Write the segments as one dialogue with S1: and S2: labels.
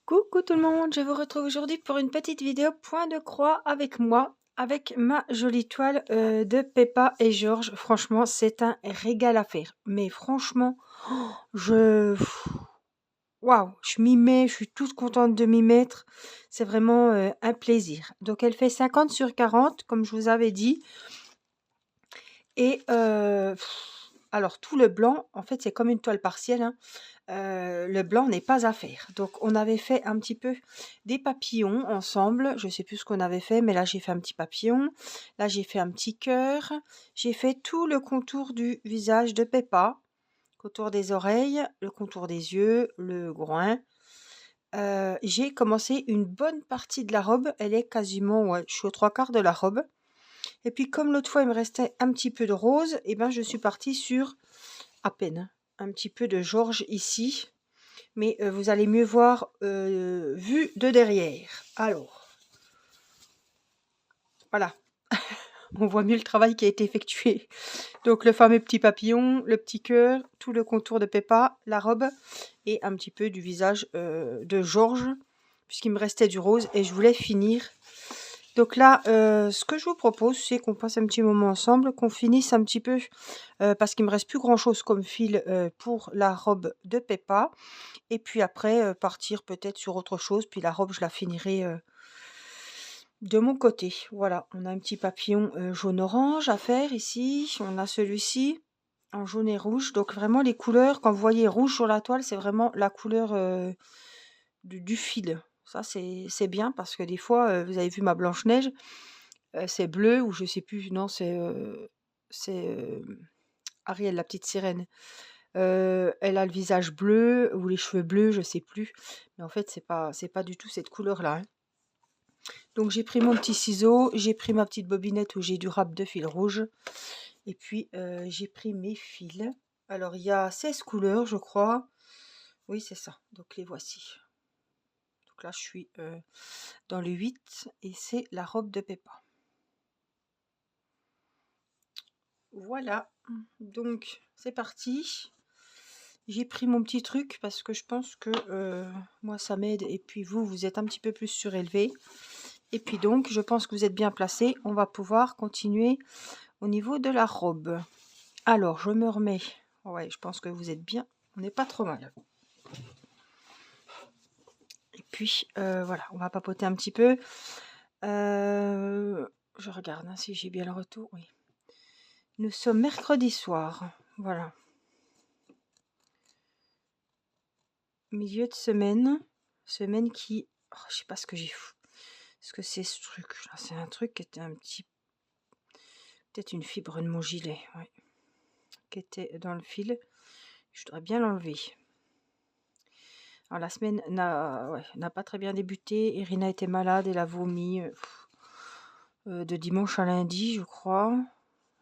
S1: Coucou tout le monde, je vous retrouve aujourd'hui pour une petite vidéo point de croix avec moi, avec ma jolie toile de Peppa et George. Franchement, c'est un régal à faire. Mais franchement, je... Waouh, je m'y mets, je suis toute contente de m'y mettre. C'est vraiment un plaisir. Donc elle fait 50 sur 40, comme je vous avais dit. Et alors tout le blanc, en fait c'est comme une toile partielle, hein. Le blanc n'est pas à faire. Donc on avait fait un petit peu des papillons ensemble. Je sais plus ce qu'on avait fait, mais là j'ai fait un petit papillon. Là j'ai fait un petit cœur. J'ai fait tout le contour du visage de Peppa. Contour des oreilles, le contour des yeux, le groin. J'ai commencé une bonne partie de la robe. Elle est quasiment, ouais, je suis aux trois quarts de la robe. Et puis comme l'autre fois il me restait un petit peu de rose, et ben je suis partie sur à peine un petit peu de Georges ici. Mais vous allez mieux voir vu de derrière. Alors, voilà, on voit mieux le travail qui a été effectué. Donc le fameux petit papillon, le petit cœur, tout le contour de Peppa, la robe et un petit peu du visage de Georges, puisqu'il me restait du rose et je voulais finir. Donc là, ce que je vous propose, c'est qu'on passe un petit moment ensemble, qu'on finisse un petit peu, parce qu'il me reste plus grand-chose comme fil pour la robe de Peppa. Et puis après, partir peut-être sur autre chose. Puis la robe, je la finirai de mon côté. Voilà, on a un petit papillon jaune-orange à faire ici. On a celui-ci en jaune et rouge. Donc vraiment les couleurs, quand vous voyez rouge sur la toile, c'est vraiment la couleur du fil. Ça, c'est bien parce que des fois, vous avez vu ma Blanche-Neige, c'est bleu ou je sais plus. Non, c'est Ariel, la petite sirène. Elle a le visage bleu ou les cheveux bleus, je sais plus. Mais en fait, c'est pas du tout cette couleur-là, hein. Donc j'ai pris mon petit ciseau, j'ai pris ma petite bobinette où j'ai du râpe de fil rouge. Et puis j'ai pris mes fils. Alors il y a 16 couleurs, je crois. Oui, c'est ça. Donc les voici. Donc là, je suis dans le 8 et c'est la robe de Peppa. Voilà. Donc c'est parti. J'ai pris mon petit truc parce que je pense que moi ça m'aide et puis vous êtes un petit peu plus surélevé. Et puis donc je pense que vous êtes bien placé. On va pouvoir continuer au niveau de la robe. Alors je me remets. Ouais, je pense que vous êtes bien. On n'est pas trop mal. Et puis voilà, on va papoter un petit peu. Je regarde hein, si j'ai bien le retour. Oui. Nous sommes mercredi soir. Voilà. Milieu de semaine. Semaine qui... Oh, je sais pas ce que j'ai fou. Ce que c'est ce truc là. C'est un truc qui était un petit... Peut-être une fibre de mon gilet. Ouais. Qui était dans le fil. Je voudrais bien l'enlever. Alors la semaine n'a pas très bien débuté. Irina était malade. Elle a vomi de dimanche à lundi, je crois.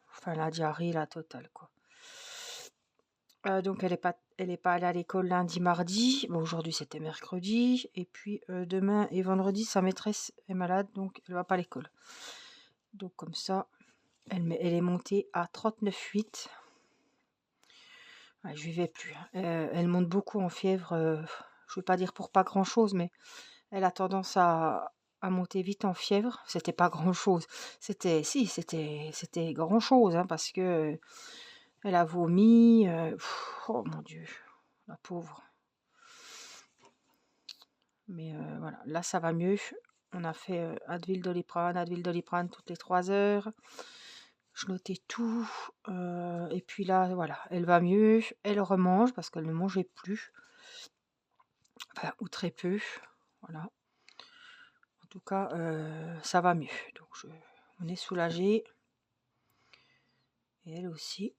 S1: Enfin, la diarrhée, la totale, quoi. Donc elle est pas allée à l'école lundi, mardi. Bon, aujourd'hui c'était mercredi. Et puis demain et vendredi, sa maîtresse est malade, donc elle va pas à l'école. Donc comme ça, elle est montée à 39,8. Ouais, je vivais plus, hein. Elle monte beaucoup en fièvre. Je veux pas dire pour pas grand chose, mais elle a tendance à monter vite en fièvre. C'était pas grand chose. C'était grand chose, hein, parce que elle a vomi. Oh mon Dieu, la pauvre. Mais voilà, là ça va mieux. On a fait Advil Doliprane toutes les 3 heures. Je notais tout. Et puis là, voilà, elle va mieux. Elle remange parce qu'elle ne mangeait plus. Enfin, ou très peu. Voilà. En tout cas, ça va mieux. Donc on est soulagé. Et elle aussi.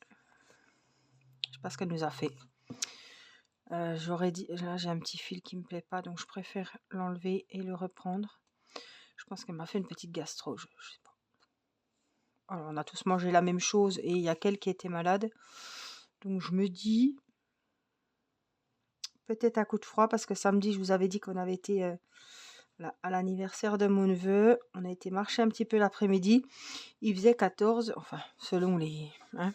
S1: Je sais pas ce qu'elle nous a fait. J'aurais dit, là j'ai un petit fil qui me plaît pas, donc je préfère l'enlever et le reprendre. Je pense qu'elle m'a fait une petite gastro, je sais pas. Alors, on a tous mangé la même chose et il y a qu'elle qui était malade. Donc je me dis, peut-être un coup de froid, parce que samedi, je vous avais dit qu'on avait été à l'anniversaire de mon neveu. On a été marcher un petit peu l'après-midi. Il faisait 14, enfin, selon les... Hein,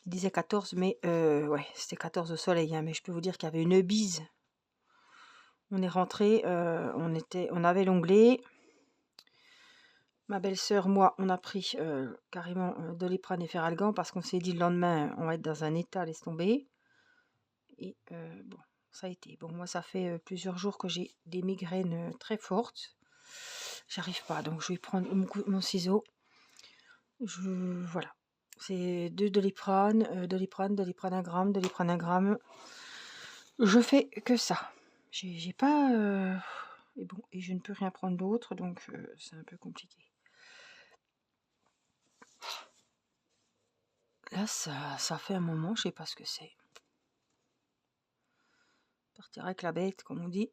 S1: il disait 14, mais ouais, c'était 14 au soleil. Hein, mais je peux vous dire qu'il y avait une bise. On est rentré, on avait l'onglet. Ma belle-sœur, moi, on a pris carrément Doliprane et Feralgan parce qu'on s'est dit le lendemain, on va être dans un état, laisse tomber. Et bon, ça a été. Bon, moi, ça fait plusieurs jours que j'ai des migraines très fortes. J'arrive pas, donc je vais prendre mon ciseau. Voilà. C'est 2 Doliprane, Doliprane 1 gramme, Doliprane 1 gramme. Je fais que ça. J'ai pas... Et bon, et je ne peux rien prendre d'autre, donc c'est un peu compliqué. Là, ça fait un moment, je sais pas ce que c'est. Partir avec la bête, comme on dit.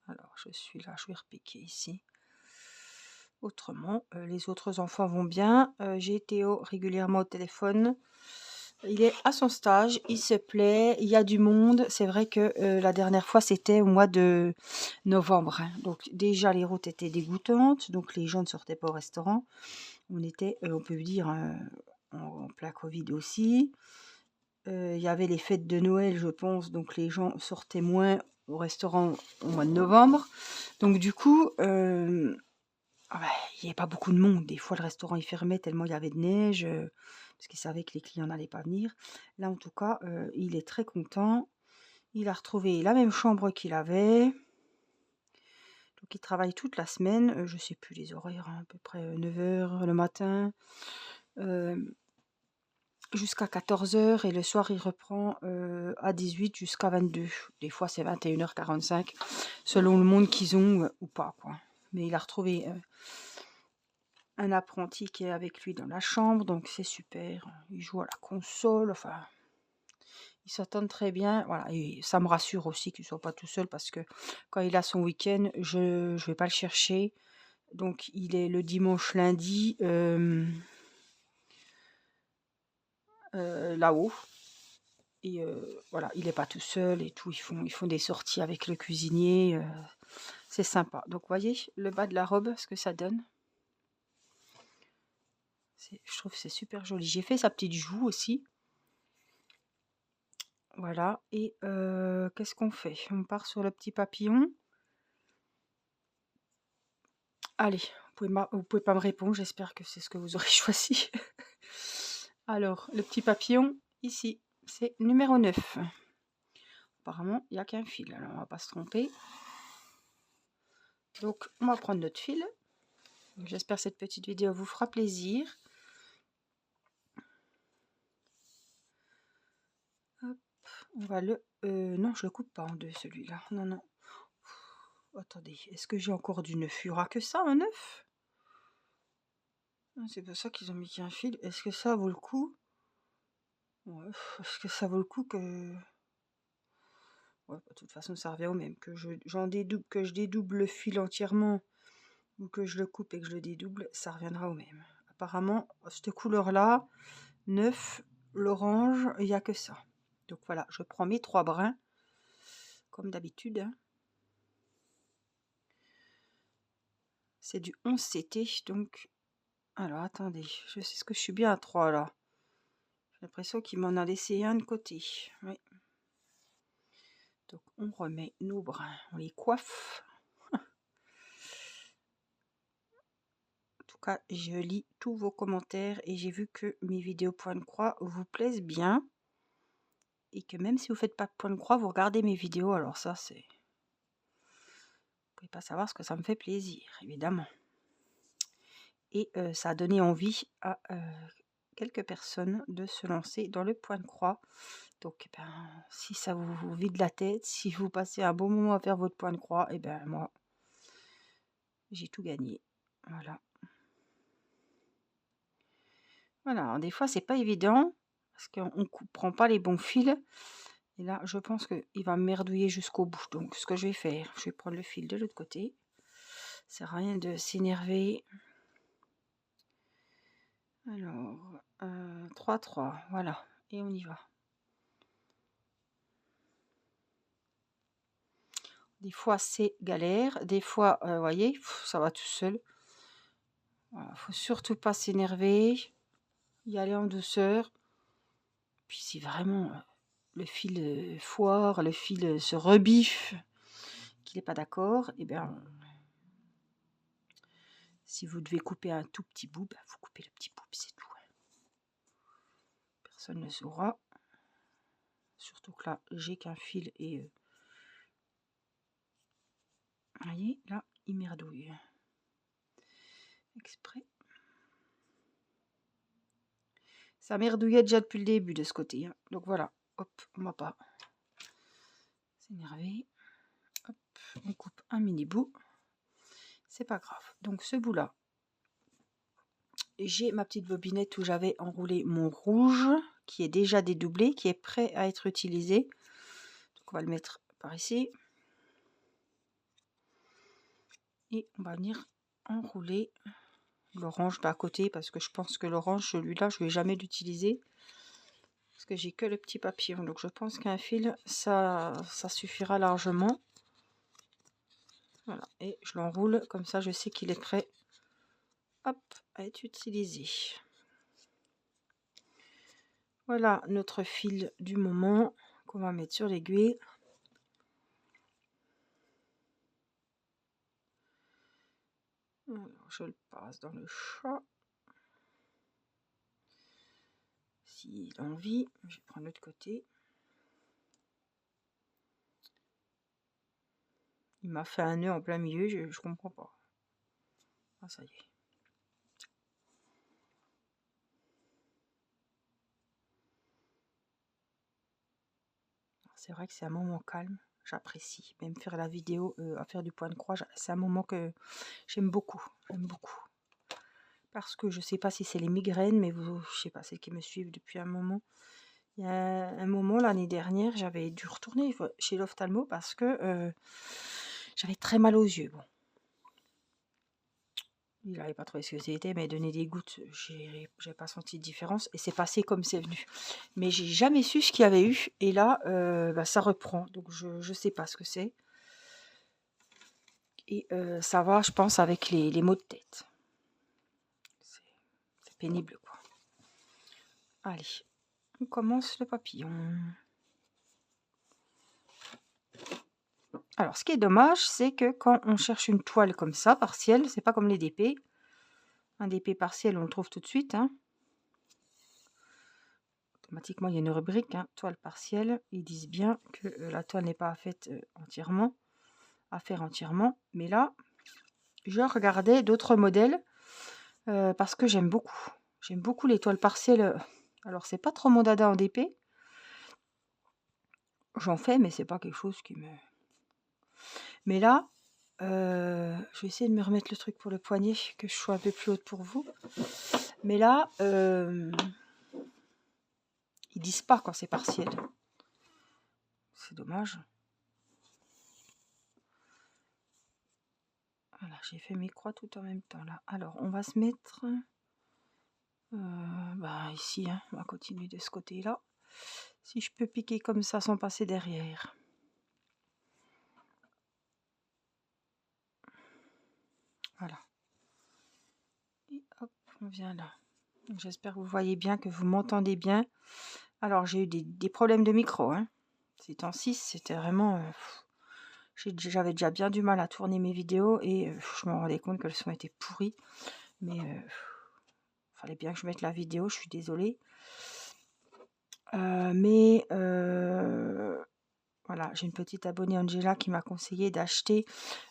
S1: Alors, je suis là, je vais repiquer ici. Autrement, les autres enfants vont bien. J'ai Théo régulièrement au téléphone. Il est à son stage, il se plaît, il y a du monde. C'est vrai que la dernière fois, c'était au mois de novembre, hein. Donc déjà, les routes étaient dégoûtantes. Donc les gens ne sortaient pas au restaurant. On était, on peut dire, en plein Covid aussi. Il y avait les fêtes de Noël, je pense. Donc les gens sortaient moins au restaurant au mois de novembre. Donc du coup, il n'y avait pas beaucoup de monde. Des fois, le restaurant il fermait tellement il y avait de neige, parce qu'il savait que les clients n'allaient pas venir. Là, en tout cas, il est très content. Il a retrouvé la même chambre qu'il avait. Donc, il travaille toute la semaine. Je ne sais plus les horaires, hein, à peu près 9h le matin, jusqu'à 14h. Et le soir, il reprend à 18 jusqu'à 22. Des fois, c'est 21h45, selon le monde qu'ils ont ou pas, quoi. Mais il a retrouvé un apprenti qui est avec lui dans la chambre, donc c'est super. Il joue à la console, enfin, ils s'entendent très bien. Voilà, et ça me rassure aussi qu'il ne soit pas tout seul parce que quand il a son week-end, je ne vais pas le chercher. Donc il est le dimanche, lundi là-haut. Et voilà, il n'est pas tout seul et tout. Ils font des sorties avec le cuisinier. C'est sympa. Donc vous voyez le bas de la robe, ce que ça donne. Je trouve que c'est super joli. J'ai fait sa petite joue aussi. Voilà, et qu'est-ce qu'on fait? On part sur le petit papillon. Allez, vous pouvez pas me répondre, j'espère que c'est ce que vous aurez choisi. Alors, le petit papillon, ici, c'est numéro 9. Apparemment, il n'y a qu'un fil, alors on va pas se tromper. Donc, on va prendre notre fil. J'espère que cette petite vidéo vous fera plaisir. Hop, on va le... non, je le coupe pas en deux, celui-là. Non, non. Attendez, est-ce que j'ai encore du 9? Il n'y aura que ça, un 9? C'est pour ça qu'ils ont mis qu'un fil. Est-ce que ça vaut le coup? Ouais, est-ce que ça vaut le coup que... Ouais, de toute façon, ça revient au même. Que je dédouble le fil entièrement ou que je le coupe et que je le dédouble, ça reviendra au même. Apparemment, cette couleur-là, 9, l'orange, il n'y a que ça. Donc voilà, je prends mes 3 brins, comme d'habitude, hein. C'est du 11 CT, donc... Alors, attendez, je sais ce que je suis bien à 3, là. J'ai l'impression qu'il m'en a laissé un de côté. Oui. Donc, on remet nos brins, on les coiffe. En tout cas, je lis tous vos commentaires et j'ai vu que mes vidéos point de croix vous plaisent bien. Et que même si vous ne faites pas de point de croix, vous regardez mes vidéos. Alors ça, c'est... Vous ne pouvez pas savoir ce que ça me fait plaisir, évidemment. Et ça a donné envie à quelques personnes de se lancer dans le point de croix. Donc, si ça vous vide la tête, si vous passez un bon moment à faire votre point de croix, et ben moi, j'ai tout gagné. Voilà. Voilà, alors des fois, c'est pas évident, parce qu'on ne prend pas les bons fils. Et là, je pense qu'il va me merdouiller jusqu'au bout. Donc, ce que je vais faire, je vais prendre le fil de l'autre côté. Ça sert à rien de s'énerver. Alors, 3, voilà. Et on y va. Des fois, c'est galère. Des fois, vous voyez, ça va tout seul. Voilà, faut surtout pas s'énerver. Y aller en douceur. Puis si vraiment le fil foire, le fil se rebiffe, qu'il n'est pas d'accord, et bien, si vous devez couper un tout petit bout, vous coupez le petit bout, c'est tout. Personne ne saura. Surtout que là, j'ai qu'un fil et... vous voyez, là, il merdouille. Exprès. Ça merdouillait déjà depuis le début de ce côté. Hein. Donc voilà, hop, on va pas s'énerver. Hop, on coupe un mini bout. C'est pas grave. Donc ce bout-là, j'ai ma petite bobinette où j'avais enroulé mon rouge, qui est déjà dédoublé, qui est prêt à être utilisé. Donc on va le mettre par ici. Et on va venir enrouler l'orange à côté, parce que je pense que l'orange, celui-là, je ne vais jamais l'utiliser. Parce que j'ai que le petit papillon. Donc je pense qu'un fil, ça suffira largement. Voilà, et je l'enroule, comme ça je sais qu'il est prêt, hop, à être utilisé. Voilà notre fil du moment qu'on va mettre sur l'aiguille. Alors je le passe dans le chat. S'il a envie, je vais prendre l'autre côté. Il m'a fait un nœud en plein milieu, je comprends pas. Ah ça y est. C'est vrai que c'est un moment calme, j'apprécie. Même faire la vidéo, à faire du point de croix, c'est un moment que j'aime beaucoup. J'aime beaucoup. Parce que je sais pas si c'est les migraines, mais vous, je sais pas, celles qui me suivent depuis un moment. Il y a un moment, l'année dernière, j'avais dû retourner chez l'ophtalmo parce que j'avais très mal aux yeux. Bon. Il n'avait pas trouvé ce que c'était, mais donné des gouttes, j'ai pas senti de différence. Et c'est passé comme c'est venu. Mais j'ai jamais su ce qu'il y avait eu. Et là, ça reprend. Donc je sais pas ce que c'est. Et ça va, je pense, avec les maux de tête. C'est pénible, quoi. Allez, on commence le papillon. Alors, ce qui est dommage, c'est que quand on cherche une toile comme ça, partielle, c'est pas comme les DP. Un DP partiel, on le trouve tout de suite. Hein. Automatiquement, il y a une rubrique, hein, toile partielle. Ils disent bien que la toile n'est pas faite entièrement, à faire entièrement. Mais là, je regardais d'autres modèles parce que j'aime beaucoup. J'aime beaucoup les toiles partielles. Alors, c'est pas trop mon dada en DP. J'en fais, mais c'est pas quelque chose qui me... Mais là, je vais essayer de me remettre le truc pour le poignet, que je sois un peu plus haute pour vous. Mais là, ils disent pas quand c'est partiel. C'est dommage. Voilà, j'ai fait mes croix tout en même temps là. Alors, on va se mettre ici, hein, on va continuer de ce côté-là. Si je peux piquer comme ça sans passer derrière. Voilà. Et hop, on vient là. J'espère que vous voyez bien, que vous m'entendez bien. Alors, j'ai eu des problèmes de micro. Hein. Ces temps-ci, c'était vraiment... j'avais déjà bien du mal à tourner mes vidéos et je me rendais compte que le son était pourri. Mais fallait bien que je mette la vidéo, je suis désolée. Voilà, j'ai une petite abonnée Angela qui m'a conseillé d'acheter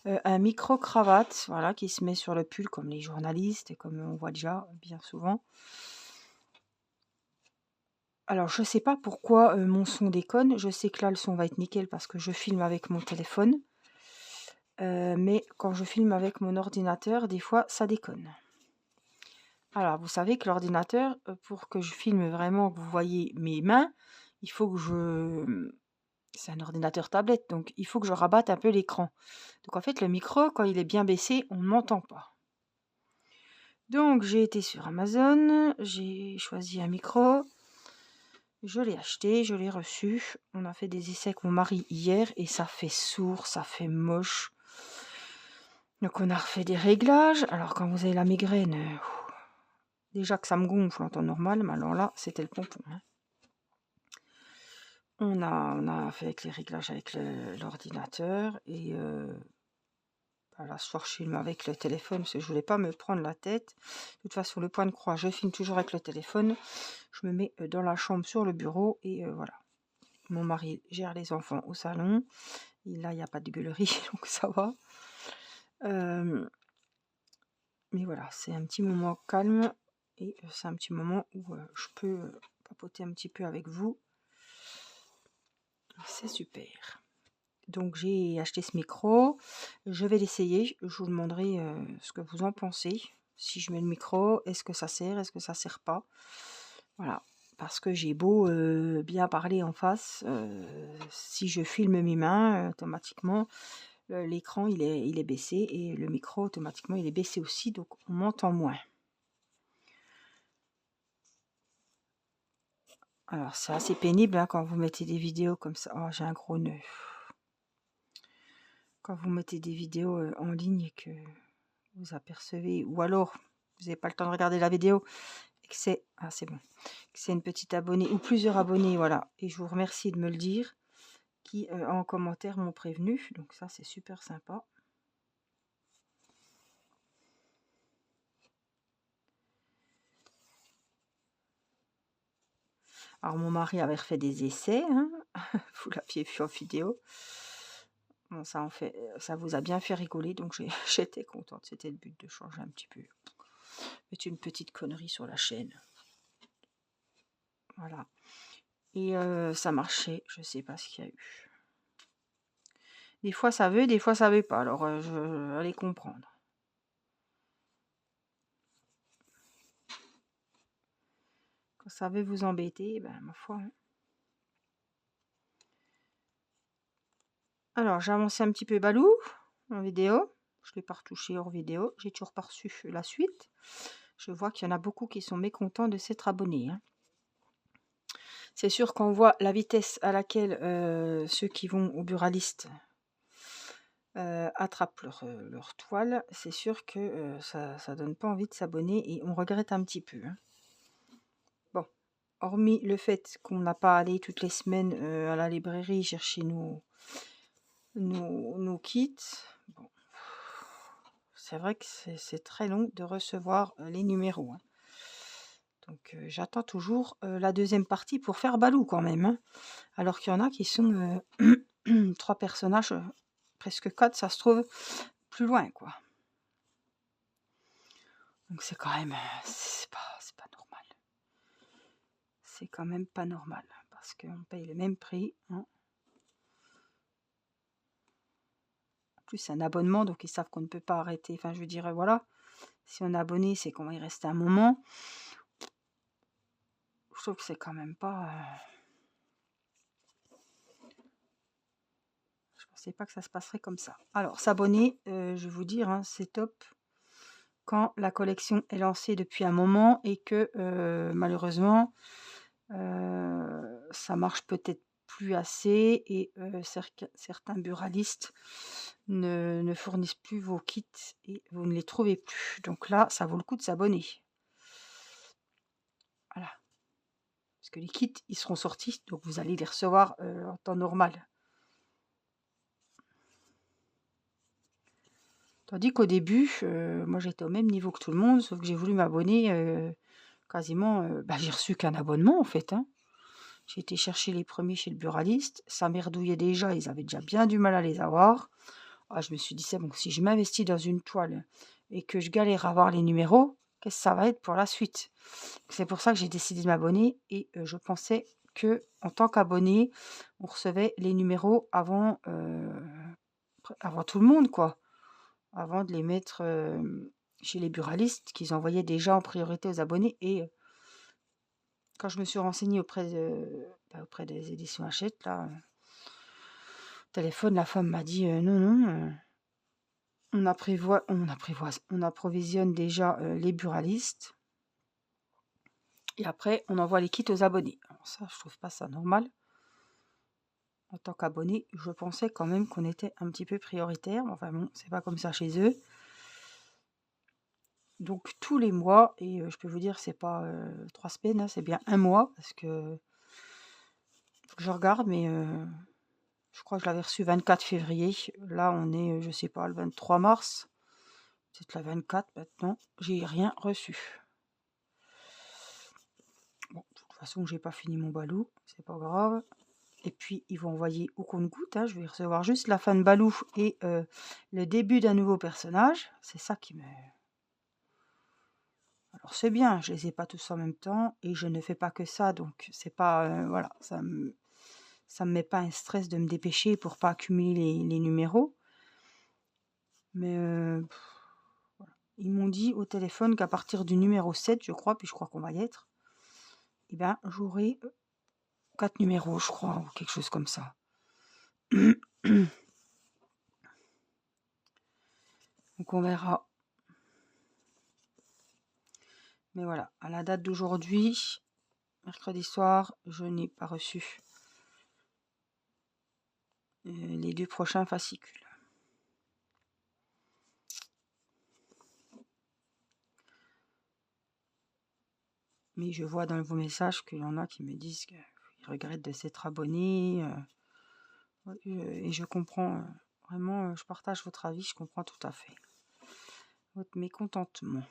S1: un micro-cravate, voilà, qui se met sur le pull comme les journalistes et comme on voit déjà bien souvent. Alors, je sais pas pourquoi mon son déconne. Je sais que là, le son va être nickel parce que je filme avec mon téléphone. Mais quand je filme avec mon ordinateur, des fois, ça déconne. Alors, vous savez que l'ordinateur, pour que je filme vraiment, que vous voyez mes mains, il faut que je... C'est un ordinateur tablette, donc il faut que je rabatte un peu l'écran. Donc en fait, le micro, quand il est bien baissé, on ne m'entend pas. Donc j'ai été sur Amazon, j'ai choisi un micro, je l'ai acheté, je l'ai reçu. On a fait des essais avec mon mari hier et ça fait sourd, ça fait moche. Donc on a refait des réglages. Alors quand vous avez la migraine, déjà que ça me gonfle en temps normal, mais alors là, c'était le pompon. Hein. On a fait avec les réglages avec l'ordinateur et là, ce soir, je filme avec le téléphone parce que je voulais pas me prendre la tête. De toute façon, le point de croix, je filme toujours avec le téléphone. Je me mets dans la chambre sur le bureau et voilà. Mon mari gère les enfants au salon. Et là, il n'y a pas de gueulerie, donc ça va. Mais voilà, c'est un petit moment calme et c'est un petit moment où je peux papoter un petit peu avec vous. C'est super. Donc j'ai acheté ce micro, je vais l'essayer, je vous demanderai ce que vous en pensez. Si je mets le micro, est-ce que ça sert, est-ce que ça sert pas? Voilà, parce que j'ai beau bien parler en face, si je filme mes mains, automatiquement, l'écran il est baissé et le micro automatiquement il est baissé aussi, donc on m'entend moins. Alors c'est assez pénible hein, quand vous mettez des vidéos comme ça. Oh, j'ai un gros nœud. Quand vous mettez des vidéos en ligne et que vous apercevez, ou alors vous n'avez pas le temps de regarder la vidéo, et que c'est c'est bon, que c'est une petite abonnée ou plusieurs abonnés, voilà. Et je vous remercie de me le dire, qui en commentaire m'ont prévenu, donc ça c'est super sympa. Alors mon mari avait refait des essais, hein. Vous l'aviez vu en vidéo. Bon, ça vous a bien fait rigoler, donc j'étais contente. C'était le but de changer un petit peu. Mettre une petite connerie sur la chaîne. Voilà. Et ça marchait. Je sais pas ce qu'il y a eu. Des fois ça veut, des fois ça veut pas. Alors je vais aller comprendre. Quand ça veut vous embêter, ben ma foi. Hein. Alors j'ai avancé un petit peu Balou en vidéo. Je l'ai pas retouché hors vidéo. J'ai toujours pas reçu la suite. Je vois qu'il y en a beaucoup qui sont mécontents de s'être abonnés. Hein. C'est sûr qu'on voit la vitesse à laquelle ceux qui vont au buraliste attrapent leur toile. C'est sûr que ça donne pas envie de s'abonner et on regrette un petit peu. Hein. Bon, hormis le fait qu'on n'a pas allé toutes les semaines à la librairie chercher nos kits. Bon. C'est vrai que c'est très long de recevoir les numéros. Hein. Donc j'attends toujours la deuxième partie pour faire Balou quand même. Hein. Alors qu'il y en a qui sont 3 personnages, presque 4, ça se trouve plus loin quoi. Donc c'est quand même, c'est pas normal. C'est quand même pas normal parce qu'on paye le même prix. Hein. En plus c'est un abonnement donc ils savent qu'on ne peut pas arrêter. Enfin je veux dire voilà, si on est abonné c'est qu'on va y rester un moment. Je trouve que c'est quand même pas... Je pensais pas que ça se passerait comme ça. Alors, s'abonner, je vais vous dire, hein, c'est top quand la collection est lancée depuis un moment et que malheureusement, ça marche peut-être plus assez et certains buralistes ne fournissent plus vos kits et vous ne les trouvez plus. Donc là, ça vaut le coup de s'abonner. Voilà. Parce que les kits, ils seront sortis, donc vous allez les recevoir en temps normal. Tandis qu'au début, moi j'étais au même niveau que tout le monde, sauf que j'ai voulu m'abonner quasiment, j'ai reçu qu'un abonnement en fait. Hein. J'ai été chercher les premiers chez le buraliste, ça merdouillait déjà, ils avaient déjà bien du mal à les avoir. Ah, je me suis dit, c'est bon, si je m'investis dans une toile et que je galère à avoir les numéros, qu'est-ce que ça va être pour la suite? C'est pour ça que j'ai décidé de m'abonner et je pensais que en tant qu'abonné, on recevait les numéros avant tout le monde, quoi. Avant de les mettre chez les buralistes qu'ils envoyaient déjà en priorité aux abonnés. Et quand je me suis renseignée auprès des éditions Hachette, là, au téléphone, la femme m'a dit non, non, on approvisionne déjà les buralistes et après on envoie les kits aux abonnés. Alors ça, je trouve pas ça normal. En tant qu'abonné, je pensais quand même qu'on était un petit peu prioritaire. Enfin bon, c'est pas comme ça chez eux. Donc tous les mois, et je peux vous dire c'est pas 3 semaines, hein, c'est bien un mois, parce que Faut que je regarde, mais je crois que je l'avais reçu 24 février. Là, on est, je sais pas, le 23 mars. C'est la 24 maintenant. J'ai rien reçu. Bon, de toute façon, j'ai pas fini mon balou. C'est pas grave. Et puis, ils vont envoyer au compte-gouttes. Hein. Je vais recevoir juste la fin de balou et le début d'un nouveau personnage. C'est ça qui me... Alors, c'est bien. Je les ai pas tous en même temps. Et je ne fais pas que ça. Donc, c'est pas... voilà, ça me met pas un stress de me dépêcher pour pas accumuler les numéros. Mais voilà. Ils m'ont dit au téléphone qu'à partir du numéro 7, je crois, puis je crois qu'on va y être, eh ben, j'aurai 4 numéros, je crois, ou quelque chose comme ça. Donc on verra. Mais voilà, à la date d'aujourd'hui, mercredi soir, je n'ai pas reçu les 2 prochains fascicules. Mais je vois dans vos messages qu'il y en a qui me disent qu'ils regrettent de s'être abonnés. Et je comprends, vraiment, je partage votre avis, je comprends tout à fait votre mécontentement.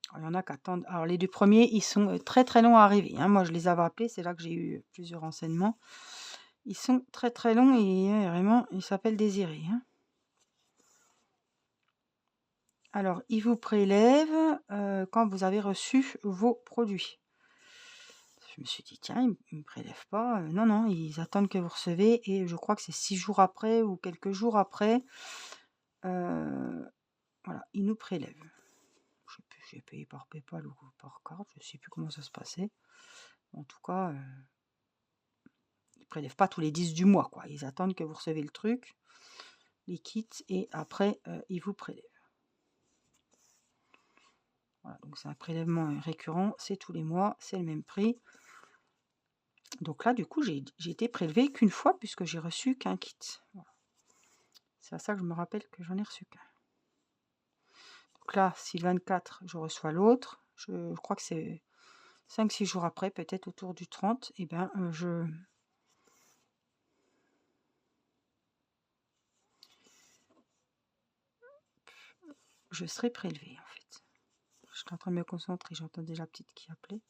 S1: Alors, il y en a qui attendent. Alors les 2 premiers, ils sont très très longs à arriver. Hein. Moi, je les avais appelés, c'est là que j'ai eu plusieurs renseignements. Ils sont très très longs et vraiment, ils s'appellent Désiré. Hein. Alors, ils vous prélèvent quand vous avez reçu vos produits. Je me suis dit, tiens, ils ne me prélèvent pas. Non, non, ils attendent que vous recevez et je crois que c'est 6 jours après ou quelques jours après. Voilà, ils nous prélèvent. Je sais plus, j'ai payé par PayPal ou par carte, je ne sais plus comment ça se passait. En tout cas, ils prélèvent pas tous les 10 du mois, quoi. Ils attendent que vous recevez le truc, les kits, et après, ils vous prélèvent. Voilà, donc c'est un prélèvement récurrent, c'est tous les mois, c'est le même prix. Donc là, du coup, j'ai été prélevée qu'une fois puisque j'ai reçu qu'un kit. Voilà. C'est à ça que je me rappelle que j'en ai reçu qu'un. Donc là, si le 24, je reçois l'autre, je crois que c'est 5-6 jours après, peut-être autour du 30, et ben je serai prélevée en fait. Je suis en train de me concentrer, j'entendais la petite qui appelait.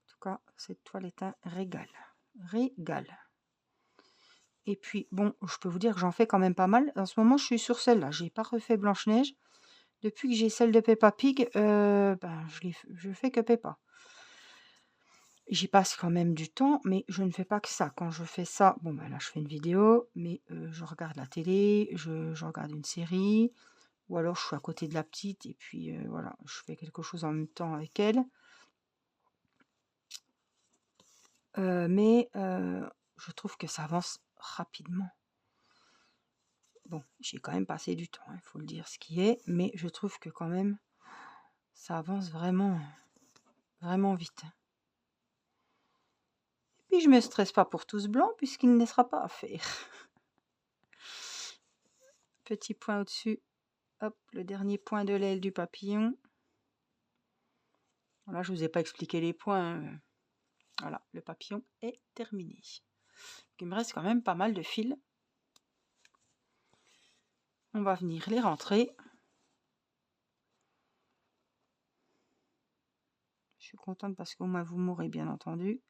S1: En tout cas, cette toile est un régal. Régal. Et puis, bon, je peux vous dire que j'en fais quand même pas mal. En ce moment, je suis sur celle-là. J'ai pas refait Blanche-Neige. Depuis que j'ai celle de Peppa Pig, je fais que Peppa. J'y passe quand même du temps, mais je ne fais pas que ça. Quand je fais ça, bon, ben là, je fais une vidéo, mais je regarde la télé, je regarde une série, ou alors je suis à côté de la petite, et puis voilà, je fais quelque chose en même temps avec elle. Mais je trouve que ça avance rapidement. Bon, j'ai quand même passé du temps, il faut le dire ce qui est, mais je trouve que quand même, ça avance vraiment, vraiment vite. Et puis je me stresse pas pour tout ce blanc, puisqu'il ne sera pas à faire. Petit point au-dessus, hop, le dernier point de l'aile du papillon. Voilà, je vous ai pas expliqué les points. Voilà, le papillon est terminé. Il me reste quand même pas mal de fils. On va venir les rentrer. Je suis contente parce qu'au moins vous m'aurez bien entendu.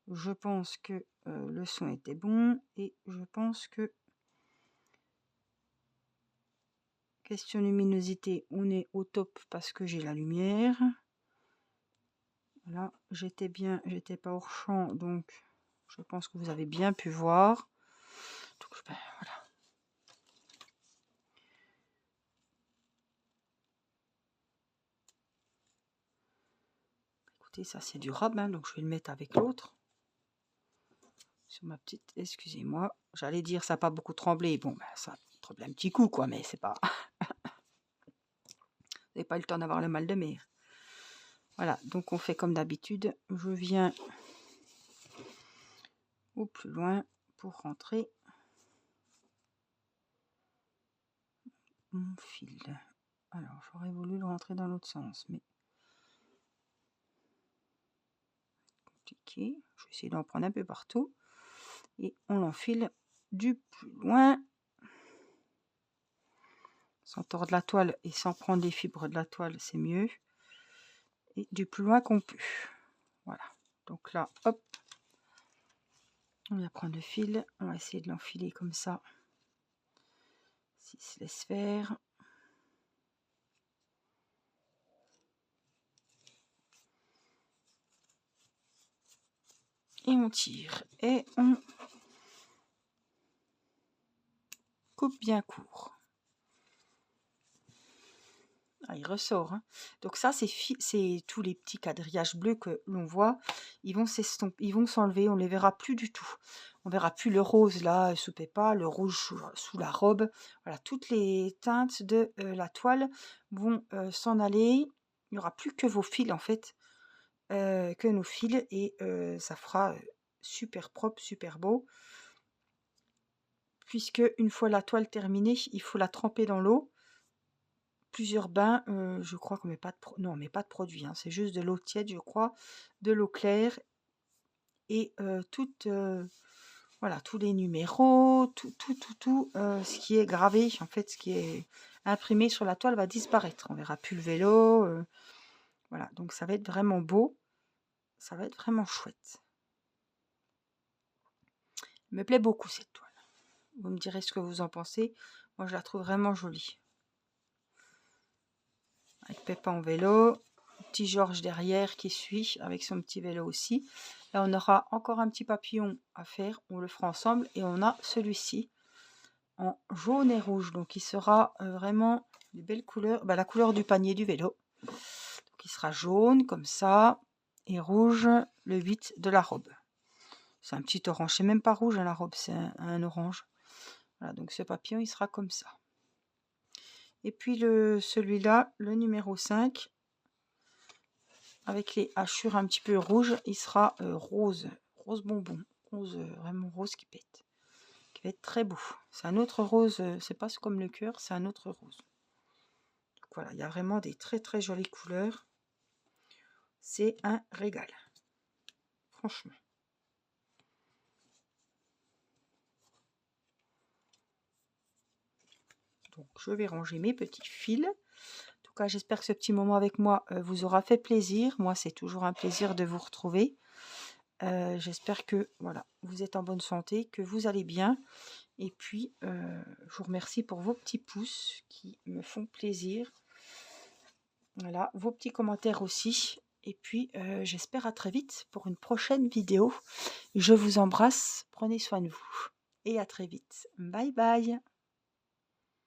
S1: Je pense que le son était bon et je pense que question luminosité, on est au top parce que j'ai la lumière. Là, j'étais bien, j'étais pas hors champ, donc je pense que vous avez bien pu voir. Donc, ben, voilà. Écoutez, ça c'est du rab, hein, donc je vais le mettre avec l'autre. Sur ma petite, excusez-moi, j'allais dire ça n'a pas beaucoup tremblé. Bon, ben, ça tremble un petit coup, quoi, mais c'est pas... Vous n'avez pas eu le temps d'avoir le mal de mer. Voilà, donc on fait comme d'habitude. Je viens au plus loin pour rentrer mon fil. Alors, j'aurais voulu le rentrer dans l'autre sens, mais compliqué. Je vais essayer d'en prendre un peu partout. Et on l'enfile du plus loin. Sans tordre la toile et sans prendre les fibres de la toile, c'est mieux. Et du plus loin qu'on peut. Voilà. Donc là, hop. On va prendre le fil. On va essayer de l'enfiler comme ça. S'il se laisse faire. Et on tire. Et on coupe bien court. Ah, il ressort. Hein. Donc ça, c'est tous les petits quadrillages bleus que l'on voit. Ils vont s'estomper, ils vont s'enlever. On les verra plus du tout. On verra plus le rose là sous Peppa, le rouge sous la robe. Voilà, toutes les teintes de la toile vont s'en aller. Il n'y aura plus que vos fils en fait, que nos fils, et ça fera super propre, super beau. Puisque une fois la toile terminée, il faut la tremper dans l'eau. Plusieurs bains, je crois qu'on met pas de non, on met pas de produit, hein, c'est juste de l'eau tiède, je crois, de l'eau claire, et voilà, tous les numéros, tout, ce qui est gravé, en fait, ce qui est imprimé sur la toile va disparaître. On verra plus le vélo, voilà, donc ça va être vraiment beau, ça va être vraiment chouette. Elle me plaît beaucoup cette toile. Vous me direz ce que vous en pensez. Moi, je la trouve vraiment jolie. Avec Peppa en vélo, petit Georges derrière qui suit avec son petit vélo aussi. Là, on aura encore un petit papillon à faire, on le fera ensemble, et on a celui-ci en jaune et rouge, donc il sera vraiment des belles couleurs, la couleur du panier du vélo. Donc il sera jaune comme ça et rouge le 8 de la robe. C'est un petit orange, c'est même pas rouge, hein, la robe, c'est un orange. Voilà, donc ce papillon il sera comme ça. Et puis celui-là, le numéro 5, avec les hachures un petit peu rouges, il sera rose bonbon, rose, vraiment rose qui pète, qui va être très beau. C'est un autre rose, c'est pas comme le cœur, c'est un autre rose. Donc voilà, il y a vraiment des très très jolies couleurs. C'est un régal, franchement. Donc je vais ranger mes petits fils. En tout cas, j'espère que ce petit moment avec moi vous aura fait plaisir. Moi, c'est toujours un plaisir de vous retrouver. J'espère que voilà, vous êtes en bonne santé, que vous allez bien. Et puis, je vous remercie pour vos petits pouces qui me font plaisir. Voilà, vos petits commentaires aussi. Et puis, j'espère à très vite pour une prochaine vidéo. Je vous embrasse, prenez soin de vous. Et à très vite. Bye bye.